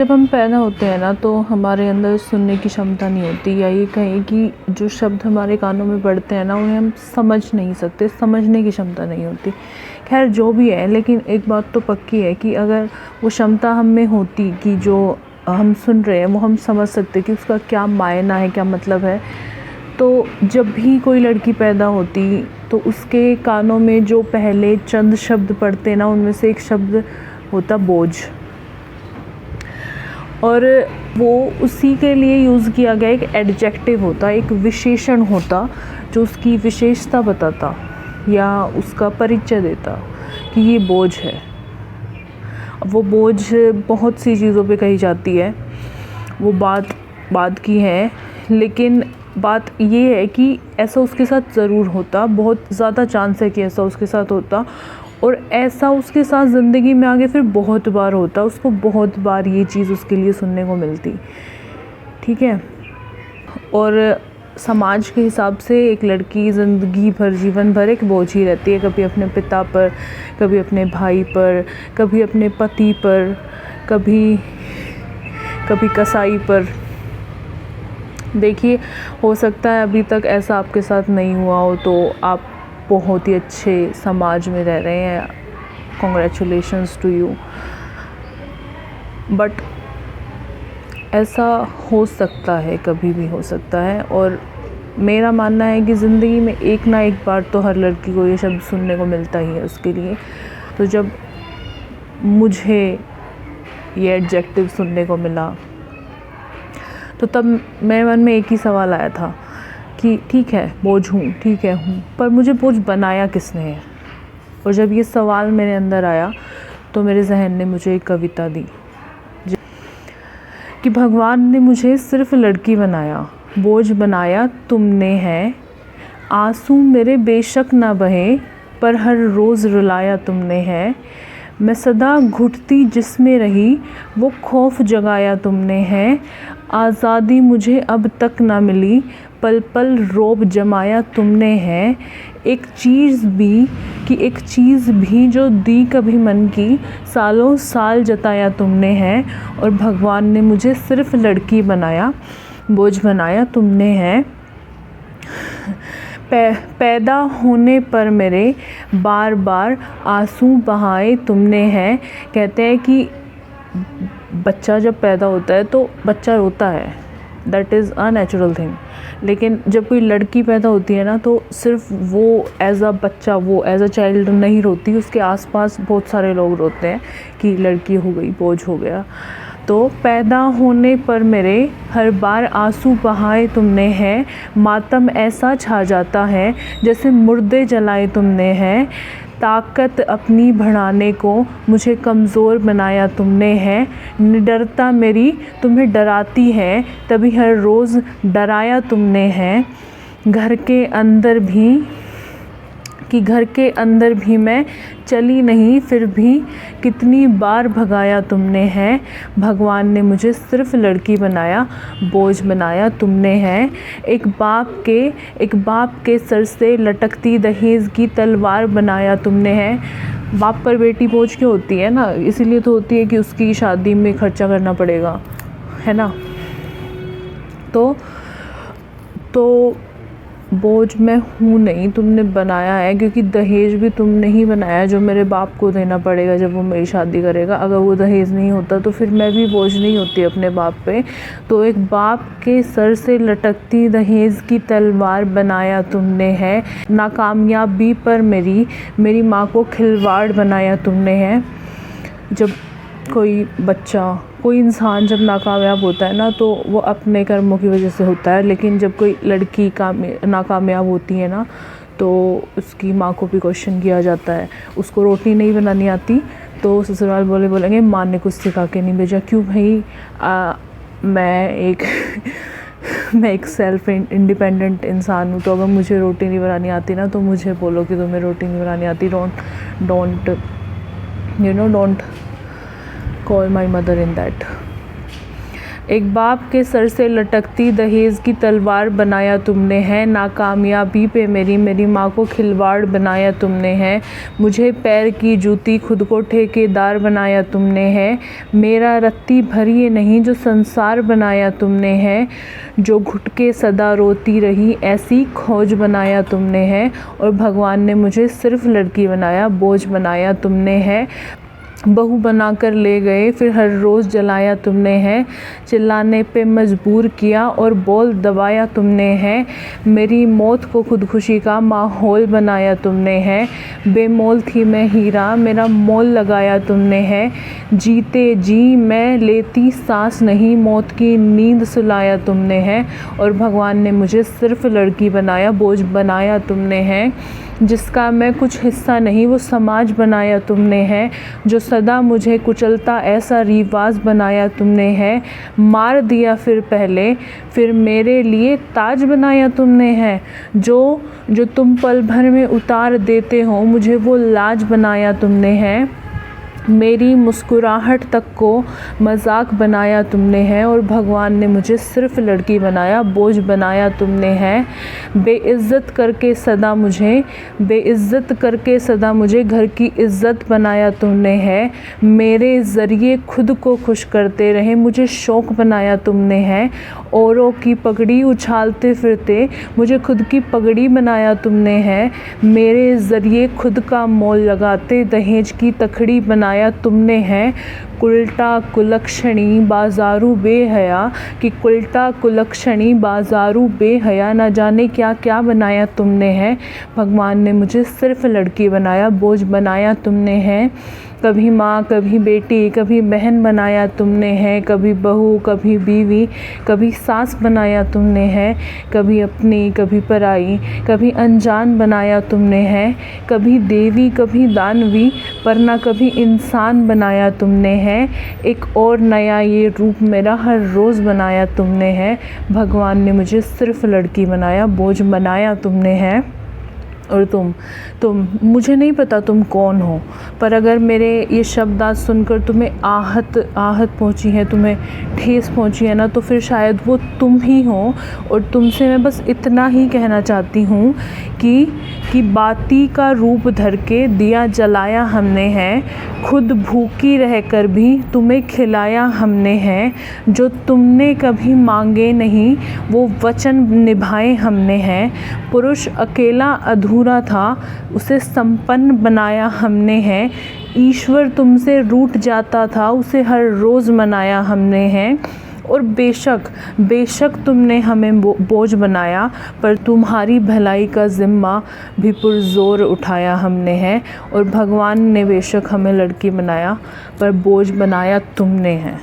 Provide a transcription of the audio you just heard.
जब हम पैदा होते हैं ना तो हमारे अंदर सुनने की क्षमता नहीं होती, या ये कहें कि जो शब्द हमारे कानों में पड़ते हैं ना उन्हें हम समझ नहीं सकते, समझने की क्षमता नहीं होती। खैर जो भी है, लेकिन एक बात तो पक्की है कि अगर वो क्षमता हम में होती कि जो हम सुन रहे हैं वो हम समझ सकते कि उसका क्या मायना है, क्या मतलब है, तो जब भी कोई लड़की पैदा होती तो उसके कानों में जो पहले चंद शब्द पड़ते ना उनमें से एक शब्द होता बोझ, और वो उसी के लिए यूज़ किया गया एक एडजेक्टिव होता, एक विशेषण होता जो उसकी विशेषता बताता या उसका परिचय देता कि ये बोझ है। वो बोझ बहुत सी चीज़ों पे कही जाती है, वो बात की है, लेकिन बात ये है कि ऐसा उसके साथ ज़रूर होता, बहुत ज़्यादा चांस है कि ऐसा उसके साथ होता, और ऐसा उसके साथ ज़िंदगी में आगे फिर बहुत बार होता, उसको बहुत बार ये चीज़ उसके लिए सुनने को मिलती। ठीक है। और समाज के हिसाब से एक लड़की ज़िंदगी भर, जीवन भर एक बोझ ही रहती है, कभी अपने पिता पर, कभी अपने भाई पर, कभी अपने पति पर, कभी कसाई पर। देखिए, हो सकता है अभी तक ऐसा आपके साथ नहीं हुआ हो, तो आप बहुत ही अच्छे समाज में रह रहे हैं, कॉन्ग्रेचुलेशंस टू यू। बट ऐसा हो सकता है, कभी भी हो सकता है, और मेरा मानना है कि ज़िंदगी में एक ना एक बार तो हर लड़की को ये शब्द सुनने को मिलता ही है उसके लिए। तो जब मुझे ये एडजेक्टिव सुनने को मिला तो तब मेरे मन में एक ही सवाल आया था कि ठीक है बोझ हूँ, ठीक है हूँ, पर मुझे बोझ बनाया किसने है। और जब ये सवाल मेरे अंदर आया तो मेरे जहन ने मुझे एक कविता दी कि भगवान ने मुझे सिर्फ लड़की बनाया, बोझ बनाया तुमने है। आंसू मेरे बेशक ना बहे, पर हर रोज़ रुलाया तुमने है। मैं सदा घुटती जिसमें रही, वो खौफ जगाया तुमने है। आज़ादी मुझे अब तक ना मिली, पल पल रौब जमाया तुमने है। एक चीज़ भी जो दी कभी मन की, सालों साल जताया तुमने है। और भगवान ने मुझे सिर्फ लड़की बनाया, बोझ बनाया तुमने है। पैदा होने पर मेरे बार बार आंसू बहाए तुमने हैं। कहते हैं कि बच्चा जब पैदा होता है तो बच्चा रोता है, that is a natural thing. लेकिन जब कोई लड़की पैदा होती है ना तो सिर्फ वो एज अ बच्चा, वो एज अ चाइल्ड नहीं रोती, उसके आसपास बहुत सारे लोग रोते हैं कि लड़की हो गई, बोझ हो गया। तो पैदा होने पर मेरे हर बार आंसू बहाए तुमने हैं। मातम ऐसा छा जाता है जैसे मुर्दे जलाए तुमने हैं। ताकत अपनी बढ़ाने को मुझे कमज़ोर बनाया तुमने है। निडरता मेरी तुम्हें डराती है, तभी हर रोज़ डराया तुमने है। घर के अंदर भी मैं चली नहीं, फिर भी कितनी बार भगाया तुमने है। भगवान ने मुझे सिर्फ लड़की बनाया, बोझ बनाया तुमने है। एक बाप के सर से लटकती दहेज की तलवार बनाया तुमने है। बाप पर बेटी बोझ क्यों होती है ना, इसीलिए तो होती है कि उसकी शादी में खर्चा करना पड़ेगा, है ना। तो बोझ मैं हूँ नहीं, तुमने बनाया है, क्योंकि दहेज भी तुमने ही बनाया जो मेरे बाप को देना पड़ेगा जब वो मेरी शादी करेगा। अगर वो दहेज नहीं होता तो फिर मैं भी बोझ नहीं होती अपने बाप पे। तो एक बाप के सर से लटकती दहेज की तलवार बनाया तुमने है। नाकामयाबी पर मेरी माँ को खिलवाड़ बनाया तुमने है। जब कोई इंसान जब नाकामयाब होता है ना तो वो अपने कर्मों की वजह से होता है, लेकिन जब कोई लड़की नाकामयाब होती है ना तो उसकी माँ को भी क्वेश्चन किया जाता है। उसको रोटी नहीं बनानी आती तो ससुराल बोलेंगे माँ ने कुछ सिखा के नहीं भेजा। क्यों भाई, मैं एक सेल्फ इंडिपेंडेंट इंसान हूँ, तो अगर मुझे रोटी नहीं बनानी आती ना तो मुझे बोलो कि तुम्हें रोटी नहीं बनानी आती। Don't call my mother in that. एक बाप के सर से लटकती दहेज की तलवार बनाया तुमने है। नाकामयाबी पे मेरी माँ को खिलवाड़ बनाया तुमने है। मुझे पैर की जूती खुद को ठेकेदार बनाया तुमने है। मेरा रत्ती भर ये नहीं जो संसार बनाया तुमने है। जो घुट के सदा रोती रही ऐसी खोज बनाया तुमने है। और भगवान ने मुझे सिर्फ लड़की बनाया, बोझ बनाया तुमने है। बहू बनाकर ले गए फिर हर रोज़ जलाया तुमने है। चिल्लाने पे मजबूर किया और बोल दबाया तुमने है। मेरी मौत को खुदकुशी का माहौल बनाया तुमने है। बेमोल थी मैं हीरा, मेरा मोल लगाया तुमने है। जीते जी मैं लेती सांस नहीं, मौत की नींद सुलाया तुमने है। और भगवान ने मुझे सिर्फ लड़की बनाया, बोझ बनाया तुमने है। जिसका मैं कुछ हिस्सा नहीं वो समाज बनाया तुमने है। जो सदा मुझे कुचलता ऐसा रिवाज बनाया तुमने है। मार दिया फिर पहले फिर मेरे लिए ताज बनाया तुमने है। जो तुम पल भर में उतार देते हो मुझे वो लाज बनाया तुमने है। मेरी मुस्कुराहट तक को मजाक बनाया तुमने है। और भगवान ने मुझे सिर्फ लड़की बनाया, बोझ बनाया तुमने है। बेइज्जत करके सदा मुझे घर की इज्जत बनाया तुमने है। मेरे ज़रिए खुद को खुश करते रहे मुझे शौक़ बनाया तुमने है। औरों की पगड़ी उछालते फिरते मुझे खुद की पगड़ी बनाया तुमने है। मेरे ज़रिए खुद का मोल लगाते दहेज की तखड़ी बनाया तुमने है। कुलटा कुलक्षणी बाजारू बेहया कि कुलटा कुलक्षणी बाजारू बेहया, न जाने क्या क्या बनाया तुमने है। भगवान ने मुझे सिर्फ लड़की बनाया, बोझ बनाया तुमने है। कभी माँ कभी बेटी कभी बहन बनाया तुमने है। कभी बहू कभी बीवी कभी सास बनाया तुमने है। कभी अपनी कभी पराई कभी अनजान बनाया तुमने है। कभी देवी कभी दानवी पर ना कभी इंसान बनाया तुमने है। एक और नया ये रूप मेरा हर रोज़ बनाया तुमने है। भगवान ने मुझे सिर्फ लड़की बनाया, बोझ बनाया तुमने है। और तुम मुझे नहीं पता तुम कौन हो, पर अगर मेरे ये शब्द आज सुनकर तुम्हें आहत पहुंची है, तुम्हें ठेस पहुंची है ना, तो फिर शायद वो तुम ही हो। और तुमसे मैं बस इतना ही कहना चाहती हूँ कि बाती का रूप धर के दिया जलाया हमने है। खुद भूखी रहकर भी तुम्हें खिलाया हमने है। जो तुमने कभी मांगे नहीं वो वचन निभाए हमने हैं। पुरुष अकेला अधूरा था उसे संपन्न बनाया हमने है। ईश्वर तुमसे रूठ जाता था उसे हर रोज़ मनाया हमने है। और बेशक तुमने हमें बोझ बनाया, पर तुम्हारी भलाई का ज़िम्मा भी पुरज़ोर उठाया हमने है। और भगवान ने बेशक हमें लड़की बनाया पर बोझ बनाया तुमने है।